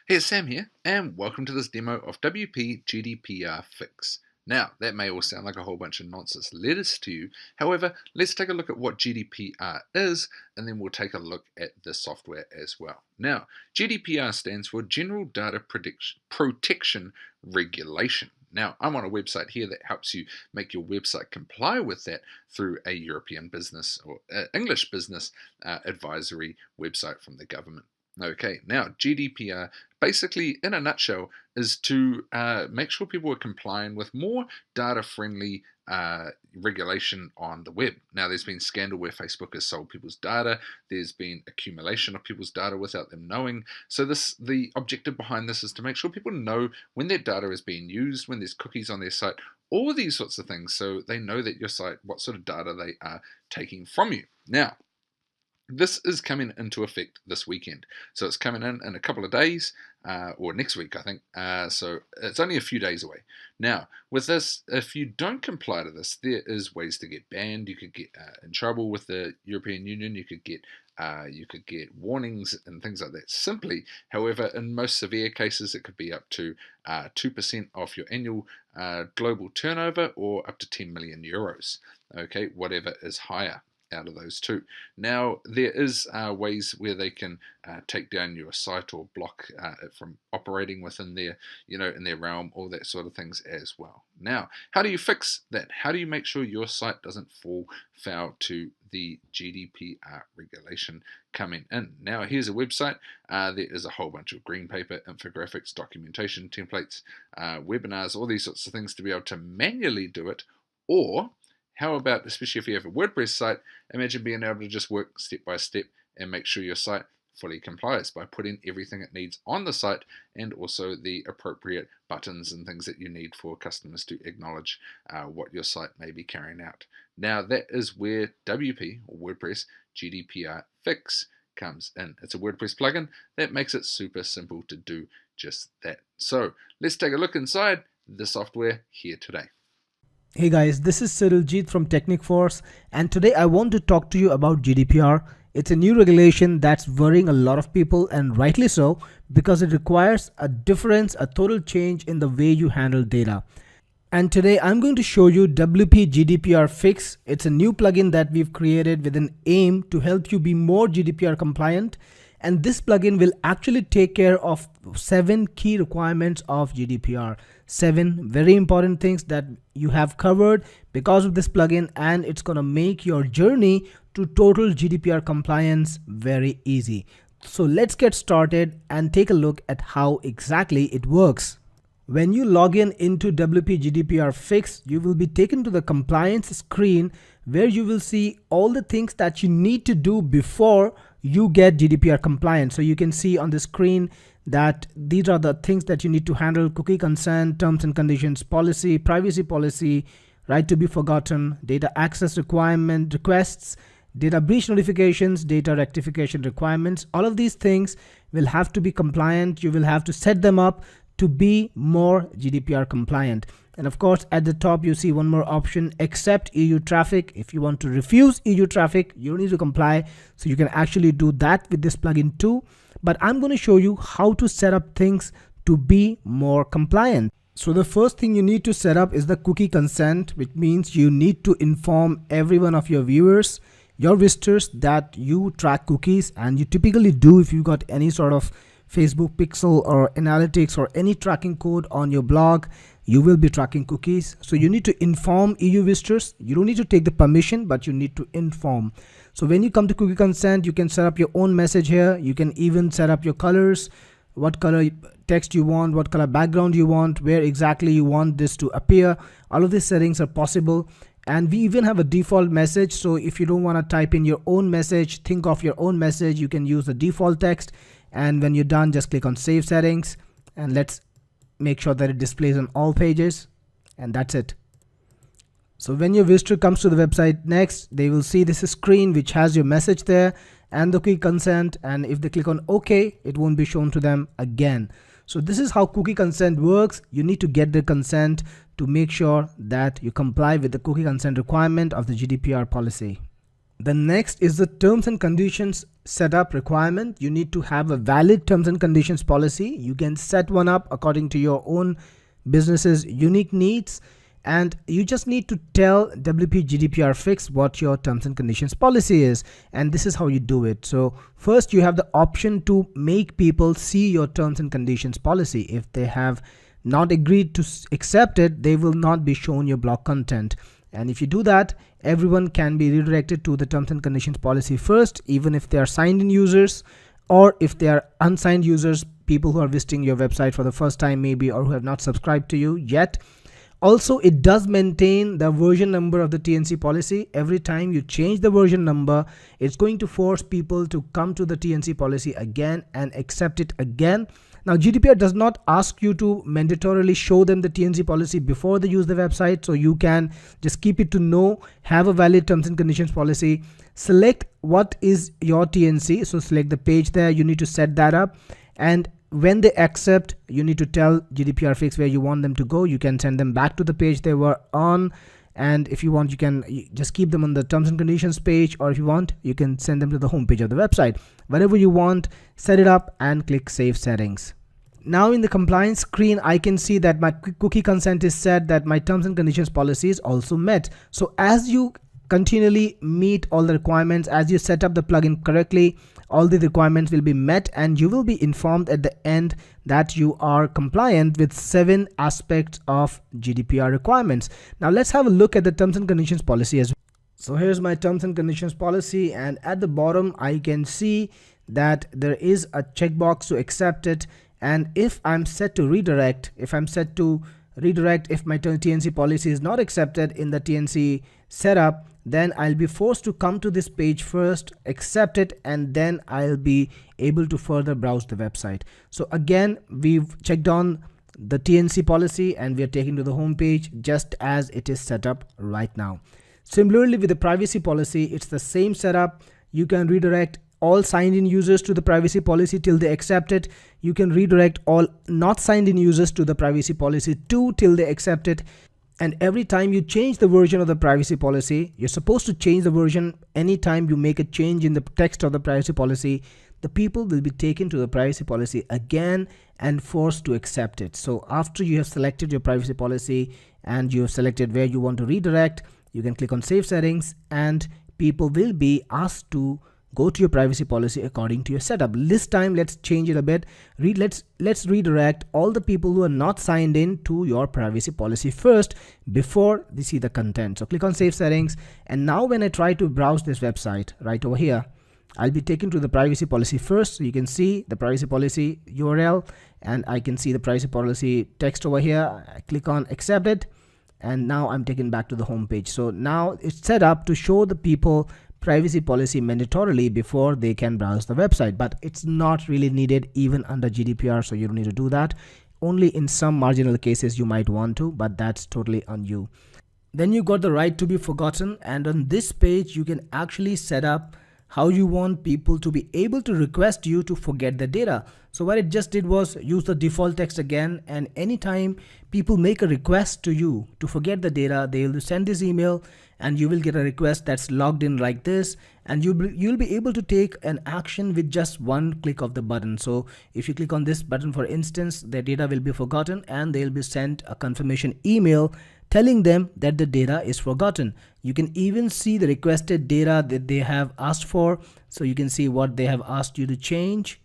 Hey, it's Sam here, and welcome to this demo of WP Gdpr Fix. Now, that may all sound like a whole bunch of nonsense letters to you. However, let's take a look at what GDPR is, and then we'll take a look at the software as well. Now, GDPR stands for General Data Protection Regulation. Now, I'm on a website here that helps you make your website comply with that through a European business or English business advisory website from the government. Okay, now GDPR, basically in a nutshell, is to make sure people are complying with more data-friendly regulation on the web. Now, there's been scandal where Facebook has sold people's data. There's been accumulation of people's data without them knowing. So the objective behind this is to make sure people know when their data is being used, when there's cookies on their site, all of these sorts of things, so they know that your site, what sort of data they are taking from you. Now, this is coming into effect this weekend. So it's coming in a couple of days, or next week, I think. So it's only a few days away. Now, with this, if you don't comply to this, there is ways to get banned. You could get in trouble with the European Union. You could get warnings and things like that simply. However, in most severe cases, it could be up to 2% of your annual global turnover or up to 10 million euros. Okay, whatever is higher out of those two. Now, there is ways where they can take down your site or block it from operating within their, in their realm, all that sort of things as well. Now, how do you fix that? How do you make sure your site doesn't fall foul to the GDPR regulation coming in? Now, here's a website. There is a whole bunch of green paper, infographics, documentation, templates, webinars, all these sorts of things to be able to manually do it. Or how about, especially if you have a WordPress site, imagine being able to just work step by step and make sure your site fully complies by putting everything it needs on the site and also the appropriate buttons and things that you need for customers to acknowledge what your site may be carrying out. Now, that is where WP, or WordPress Gdpr Fix, comes in. It's a WordPress plugin that makes it super simple to do just that. So let's take a look inside the software here today. Hey guys, this is Cyriljeet from Technic Force, and today I want to talk to you about GDPR. It's a new regulation that's worrying a lot of people, and rightly so, because it requires a total change in the way you handle data. And today I'm going to show you WP Gdpr Fix. It's a new plugin that we've created with an aim to help you be more GDPR compliant. And this plugin will actually take care of 7 key requirements of GDPR. 7 very important things that you have covered because of this plugin, and it's gonna make your journey to total GDPR compliance very easy. So let's get started and take a look at how exactly it works. When you log in into WP Gdpr Fix, you will be taken to the compliance screen where you will see all the things that you need to do before you get GDPR compliant. So you can see on the screen that these are the things that you need to handle: cookie consent, terms and conditions policy, privacy policy, right to be forgotten, data access requirement requests, data breach notifications, data rectification requirements. All of these things will have to be compliant. You will have to set them up to be more GDPR compliant. And of course, at the top, you see one more option: accept EU traffic. If you want to refuse EU traffic, you don't need to comply. So you can actually do that with this plugin too. But I'm going to show you how to set up things to be more compliant. So the first thing you need to set up is the cookie consent, which means you need to inform every one of your viewers, your visitors, that you track cookies. And you typically do if you got any sort of Facebook pixel or analytics or any tracking code on your blog. You will be tracking cookies. So you need to inform EU visitors. You don't need to take the permission, but you need to inform. So when you come to cookie consent, you can set up your own message here. You can even set up your colors, what color text you want, what color background you want, where exactly you want this to appear. All of these settings are possible. And we even have a default message. So if you don't want to type in your own message, think of your own message, you can use the default text. And when you're done, just click on Save Settings, and let's make sure that it displays on all pages, and that's it. So when your visitor comes to the website next, they will see this screen which has your message there and the cookie consent, and if they click on OK, it won't be shown to them again. So this is how cookie consent works. You need to get the consent to make sure that you comply with the cookie consent requirement of the GDPR policy. The next is the terms and conditions setup requirement. You need to have a valid terms and conditions policy. You can set one up according to your own business's unique needs, and you just need to tell WP Gdpr Fix what your terms and conditions policy is, and this is how you do it. So first, you have the option to make people see your terms and conditions policy. If they have not agreed to accept it, they will not be shown your blog content. And if you do that, everyone can be redirected to the terms and conditions policy first, even if they are signed in users, or if they are unsigned users, people who are visiting your website for the first time maybe, or who have not subscribed to you yet. Also, it does maintain the version number of the TNC policy. Every time you change the version number, it's going to force people to come to the TNC policy again and accept it again. Now, GDPR does not ask you to mandatorily show them the TNC policy before they use the website, so you can just keep it to know, have a valid terms and conditions policy, select what is your TNC, so select the page there, you need to set that up, and when they accept, you need to tell GDPR Fix where you want them to go. You can send them back to the page they were on, and if you want, you can just keep them on the terms and conditions page, or if you want, you can send them to the home page of the website. Whatever you want, set it up and click Save Settings. Now in the compliance screen, I can see that my cookie consent is set, that my terms and conditions policy is also met. So as you continually meet all the requirements, as you set up the plugin correctly, all the requirements will be met, and you will be informed at the end that you are compliant with 7 aspects of GDPR requirements. Now let's have a look at the terms and conditions policy as well. So here's my terms and conditions policy, and at the bottom I can see that there is a checkbox to accept it. And if I'm set to redirect, if my TNC policy is not accepted in the TNC setup, then I'll be forced to come to this page first, accept it, and then I'll be able to further browse the website. So again, we've checked on the TNC policy and we are taken to the home page just as it is set up right now. Similarly, with the privacy policy, it's the same setup. You can redirect all signed in users to the privacy policy till they accept it. You can redirect all not signed in users to the privacy policy too till they accept it. And every time you change the version of the privacy policy, you're supposed to change the version anytime you make a change in the text of the privacy policy. The people will be taken to the privacy policy again and forced to accept it. So after you have selected your privacy policy and you have selected where you want to redirect, you can click on Save Settings, and people will be asked to go to your privacy policy according to your setup. This time, let's change it a bit. Let's redirect all the people who are not signed in to your privacy policy first before they see the content. So click on Save Settings, and now when I try to browse this website right over here, I'll be taken to the privacy policy first. So you can see the privacy policy URL, and I can see the privacy policy text over here. I click on Accept it, and now I'm taken back to the home page. So now it's set up to show the people privacy policy mandatorily before they can browse the website, but it's not really needed even under GDPR, so you don't need to do that. Only in some marginal cases you might want to, but that's totally on you. Then you got the right to be forgotten, and on this page you can actually set up how you want people to be able to request you to forget the data. So what it just did was use the default text again, and anytime people make a request to you to forget the data, they will send this email and you will get a request that's logged in like this, and you'll be able to take an action with just one click of the button. So if you click on this button, for instance, the data will be forgotten and they'll be sent a confirmation email telling them that the data is forgotten. You can even see the requested data that they have asked for, so you can see what they have asked you to change.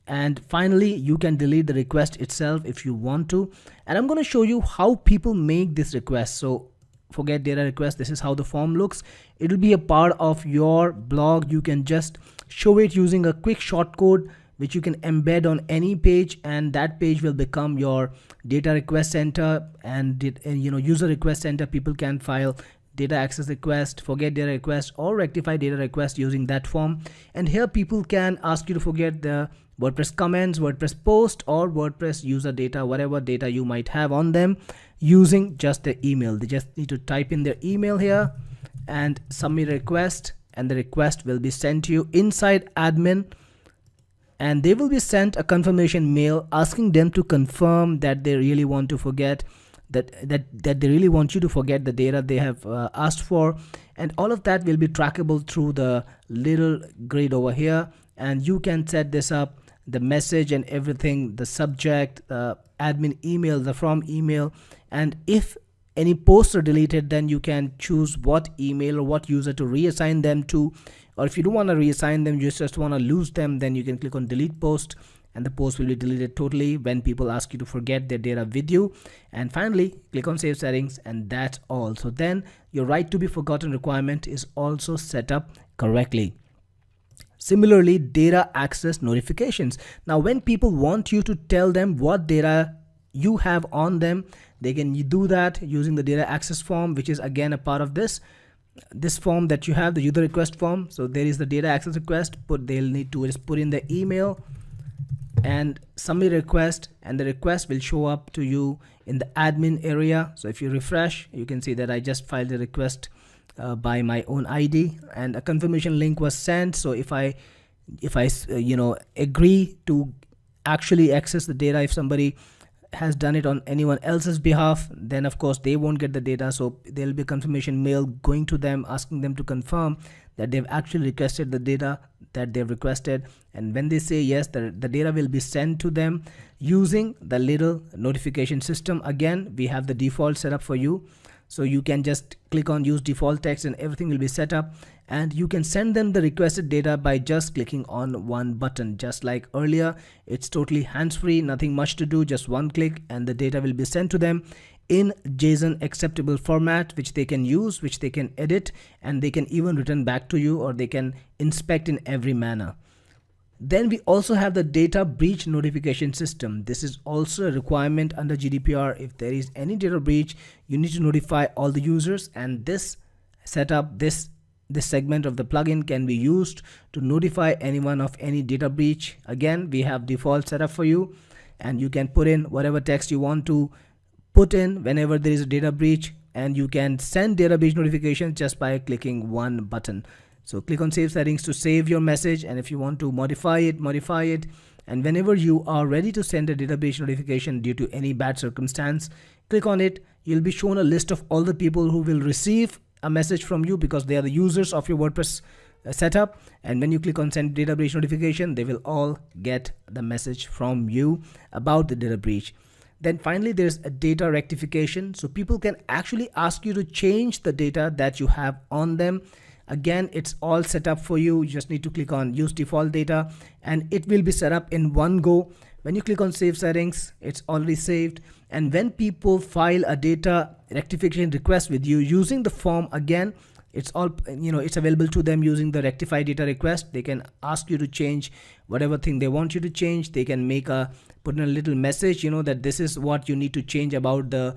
And finally, you can delete the request itself if you want to. And I'm going to show you how people make this request. So forget data request, this is how the form looks. It will be a part of your blog. You can just show it using a quick shortcode which you can embed on any page, and that page will become your data request center and user request center. People can file data access request, forget data request, or rectify data request using that form. And here people can ask you to forget the WordPress comments, WordPress post, or WordPress user data, whatever data you might have on them, using just the email. They just need to type in their email here and submit a request, and the request will be sent to you inside admin, and they will be sent a confirmation mail asking them to confirm that they really want to forget that they really want you to forget the data they have asked for, and all of that will be trackable through the little grid over here. And you can set this up, the message and everything, the subject, the admin email, the from email, and if any posts are deleted, then you can choose what email or what user to reassign them to. Or if you don't want to reassign them, you just want to lose them, then you can click on delete post, and the post will be deleted totally when people ask you to forget their data with you. And finally, click on save settings, and that's all. So then your right to be forgotten requirement is also set up correctly. Similarly, data access notifications. Now, when people want you to tell them what data you have on them, they can do that using the data access form, which is again a part of this form that you have, the user request form. So there is the data access request, but they'll need to just put in the email and submit a request, and the request will show up to you in the admin area. So if you refresh, you can see that I just filed the request by my own ID, and a confirmation link was sent. So if I agree to actually access the data, if somebody has done it on anyone else's behalf, then of course they won't get the data. So there'll be a confirmation mail going to them asking them to confirm that they've actually requested the data that they've requested. And when they say yes, the data will be sent to them using the little notification system. Again, we have the default setup for you, so you can just click on use default text and everything will be set up, and you can send them the requested data by just clicking on one button. Just like earlier, it's totally hands-free, nothing much to do, just one click and the data will be sent to them in JSON acceptable format, which they can use, which they can edit, and they can even return back to you, or they can inspect in every manner. Then we also have the data breach notification system. This is also a requirement under GDPR. If there is any data breach, you need to notify all the users, and this setup, this segment of the plugin can be used to notify anyone of any data breach. Again, we have default setup for you, and you can put in whatever text you want to put in whenever there is a data breach, and you can send data breach notifications just by clicking one button. So click on save settings to save your message, and if you want to modify it, and whenever you are ready to send a data breach notification due to any bad circumstance, click on it. You'll be shown a list of all the people who will receive a message from you, because they are the users of your WordPress setup. And when you click on send data breach notification, they will all get the message from you about the data breach. Then finally, there's a data rectification. So people can actually ask you to change the data that you have on them. Again, it's all set up for you. You just need to click on use default data, and it will be set up in one go. When you click on save settings, it's already saved. And when people file a data rectification request with you using the form, again, it's all, it's available to them using the rectify data request. They can ask you to change whatever thing they want you to change. They can put in a little message, that this is what you need to change about the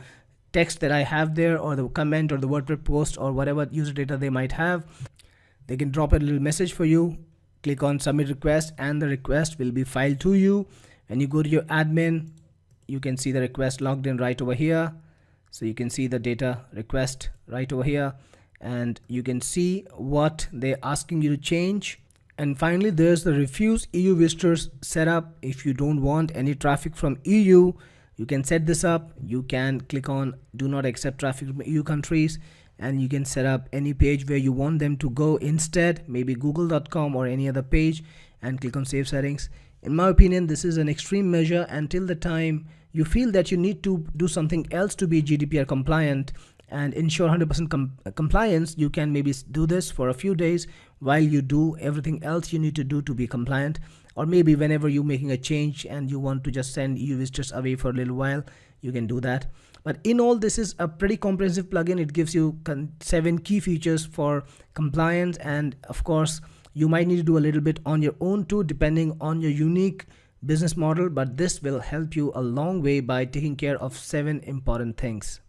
text that I have there, or the comment, or the WordPress post, or whatever user data they might have. They can drop a little message for you. Click on submit request, and the request will be filed to you. When you go to your admin, you can see the request logged in right over here. So you can see the data request right over here, and you can see what they're asking you to change. And finally, there's the refuse EU visitors setup. If you don't want any traffic from EU, you can set this up. You can click on do not accept traffic from EU countries, and you can set up any page where you want them to go instead, maybe google.com or any other page, and click on save settings. In my opinion, this is an extreme measure. Until the time you feel that you need to do something else to be GDPR compliant and ensure 100% compliance, you can maybe do this for a few days while you do everything else you need to do to be compliant. Or maybe whenever you're making a change and you want to just send EU visitors away for a little while, you can do that. But in all, this is a pretty comprehensive plugin. It gives you 7 key features for compliance, and of course you might need to do a little bit on your own too, depending on your unique business model, but this will help you a long way by taking care of 7 important things.